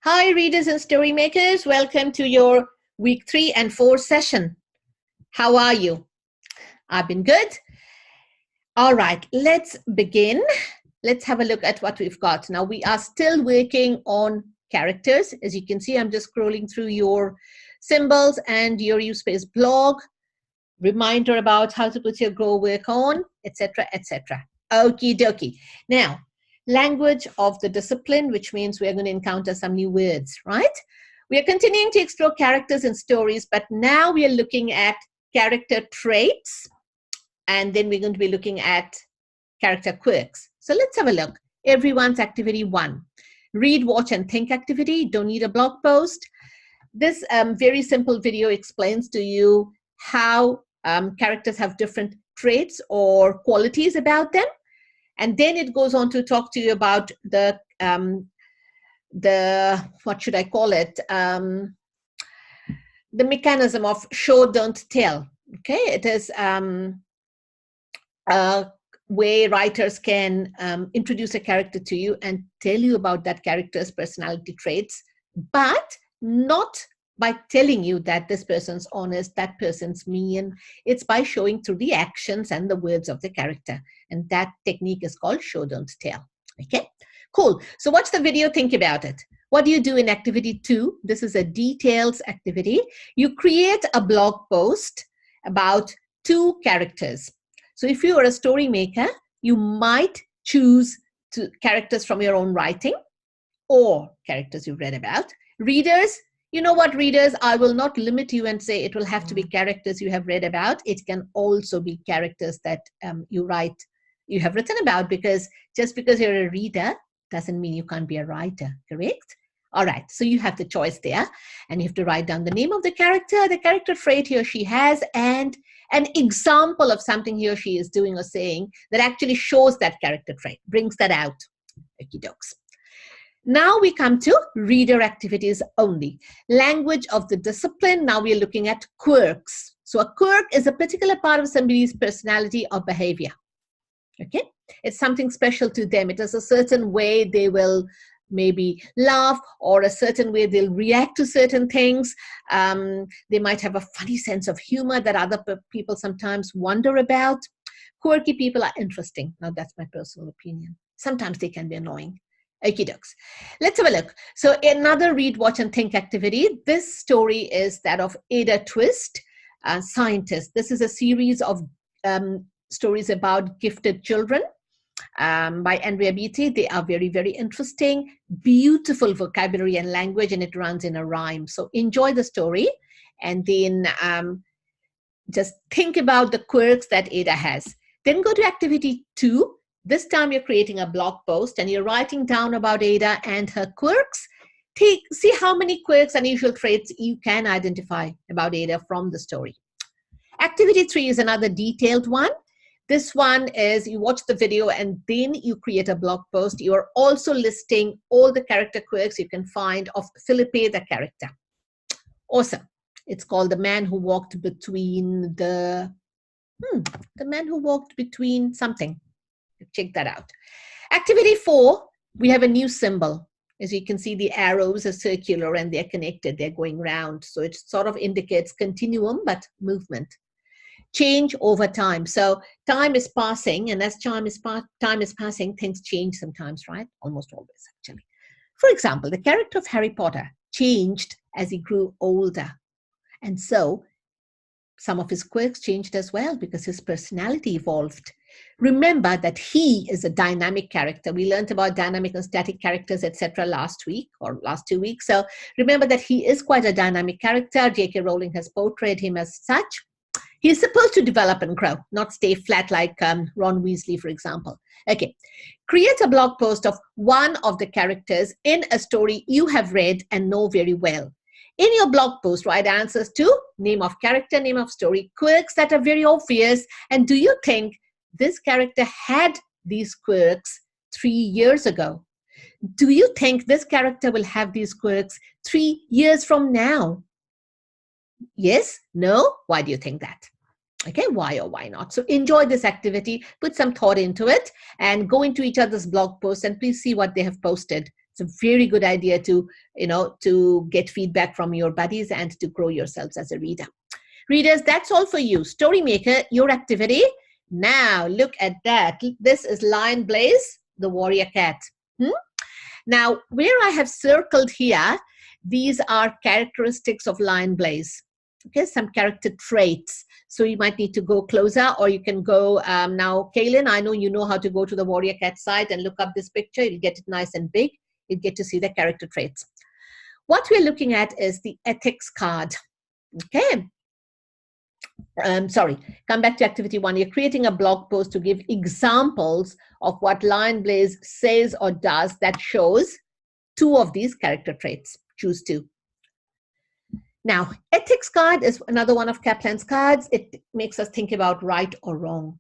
Hi, readers and story makers. Welcome to your week 3 and 4 session. How are you? I've been good. All right, let's begin. Let's have a look at what we've got. Now, we are still working on characters. As you can see, I'm just scrolling through your symbols and your USpace blog. Reminder about how to put your grow work on, etc., etc. Okie dokie. Now, language of the discipline, which means we're going to encounter some new words, right? We are continuing to explore characters and stories, but now we are looking at character traits, and then we're going to be looking at character quirks. So let's have a look. Everyone's activity 1. Read, watch, and think activity. Don't need a blog post. This very simple video explains to you how characters have different traits or qualities about them. And then it goes on to talk to you about the what should I call it? The mechanism of show, don't tell. Okay, it is a way writers can introduce a character to you and tell you about that character's personality traits, but not by telling you that this person's honest, that person's mean. It's by showing through the actions and the words of the character. And that technique is called show, don't tell. Okay, cool. So watch the video, think about it. What do you do in activity 2? This is a details activity. You create a blog post about 2 characters. So if you are a story maker, you might choose characters from your own writing or characters you've read about. Readers, you know what, readers, I will not limit you and say it will have to be characters you have read about. It can also be characters that you have written about, because just because you're a reader doesn't mean you can't be a writer, correct? All right, so you have the choice there, and you have to write down the name of the character trait he or she has, and an example of something he or she is doing or saying that actually shows that character trait, brings that out. Okie dokes. Now we come to reader activities only. Language of the discipline. Now we are looking at quirks. So a quirk is a particular part of somebody's personality or behavior. Okay, it's something special to them. It is a certain way they will maybe laugh, or a certain way they'll react to certain things. They might have a funny sense of humor that other people sometimes wonder about. Quirky people are interesting. Now that's my personal opinion. Sometimes they can be annoying. Okie dokes. Let's have a look. So another read, watch, and think activity. This story is that of Ada Twist, a scientist. This is a series of stories about gifted children by Andrea Beatty. They are very, very interesting, beautiful vocabulary and language, and it runs in a rhyme. So enjoy the story, and then just think about the quirks that Ada has. Then go to activity 2. This time you're creating a blog post and you're writing down about Ada and her quirks. See how many quirks, unusual traits you can identify about Ada from the story. Activity 3 is another detailed one. This one is you watch the video and then you create a blog post. You are also listing all the character quirks you can find of Felipe, the character. Awesome. It's called The Man Who Walked Between the Man Who Walked Between something. Check that out. Activity 4, we have a new symbol. As you can see, the arrows are circular and they're connected. They're going round. So it sort of indicates continuum, but movement. Change over time. So time is passing, and as time is passing, things change sometimes, right? Almost always, actually. For example, the character of Harry Potter changed as he grew older. And so some of his quirks changed as well because his personality evolved. Remember that he is a dynamic character. We learned about dynamic and static characters, etc. last week or last 2 weeks. So remember that he is quite a dynamic character. J.K. Rowling has portrayed him as such. He's supposed to develop and grow, not stay flat like Ron Weasley, for example. Okay, create a blog post of one of the characters in a story you have read and know very well. In your blog post, write answers to name of character, name of story, quirks that are very obvious. And do you think this character had these quirks 3 years ago? Do you think this character will have these quirks 3 years from now? Yes? No? Why do you think that? Okay, why or why not? So enjoy this activity, put some thought into it, and go into each other's blog posts and please see what they have posted. It's a very good idea to, to get feedback from your buddies and to grow yourselves as a reader. Readers, that's all for you. Storymaker, your activity. Now, look at that. This is Lion Blaze, the warrior cat. Now, where I have circled here, these are characteristics of Lion Blaze. Okay, some character traits. So you might need to go closer, or you can go now, Kaylin, I know you know how to go to the warrior cat site and look up this picture. You'll get it nice and big. You'll get to see the character traits. What we're looking at is the ethics card. Okay. Sorry, come back to activity 1. You're creating a blog post to give examples of what Lion Blaze says or does that shows 2 of these character traits. Choose 2. Now, ethics card is another one of Kaplan's cards. It makes us think about right or wrong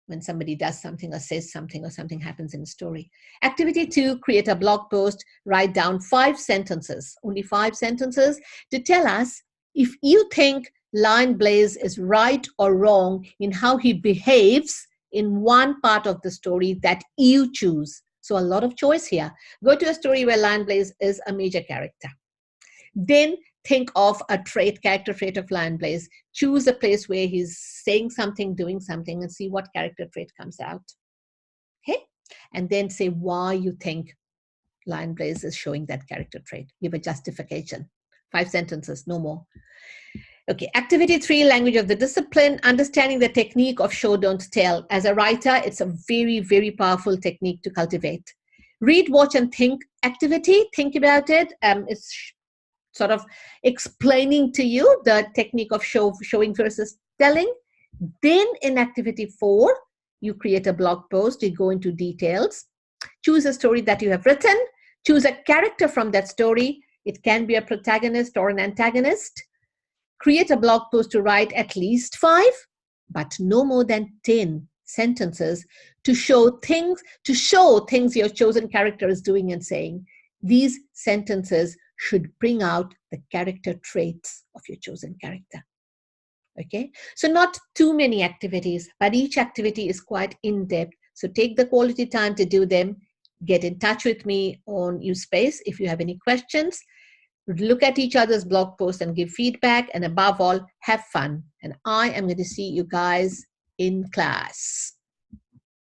when somebody does something or says something or something happens in a story. Activity 2, create a blog post, write down 5 sentences, only 5 sentences, to tell us if you think Lion Blaze is right or wrong in how he behaves in one part of the story that you choose. So a lot of choice here. Go to a story where Lion Blaze is a major character. Then think of a character trait of Lion Blaze. Choose a place where he's saying something, doing something, and see what character trait comes out. Okay? And then say why you think Lion Blaze is showing that character trait. Give a justification. 5 sentences, no more. Okay, activity 3, language of the discipline, understanding the technique of show, don't tell. As a writer, it's a very, very powerful technique to cultivate. Read, watch, and think activity. Think about it. It's sort of explaining to you the technique of showing versus telling. Then in activity 4, you create a blog post. You go into details. Choose a story that you have written. Choose a character from that story. It can be a protagonist or an antagonist. Create a blog post to write at least 5, but no more than 10 sentences to show things your chosen character is doing and saying. These sentences should bring out the character traits of your chosen character. Okay, so not too many activities, but each activity is quite in-depth. So take the quality time to do them. Get in touch with me on Uspace if you have any questions. Look at each other's blog posts and give feedback, and above all, have fun. And I am going to see you guys in class.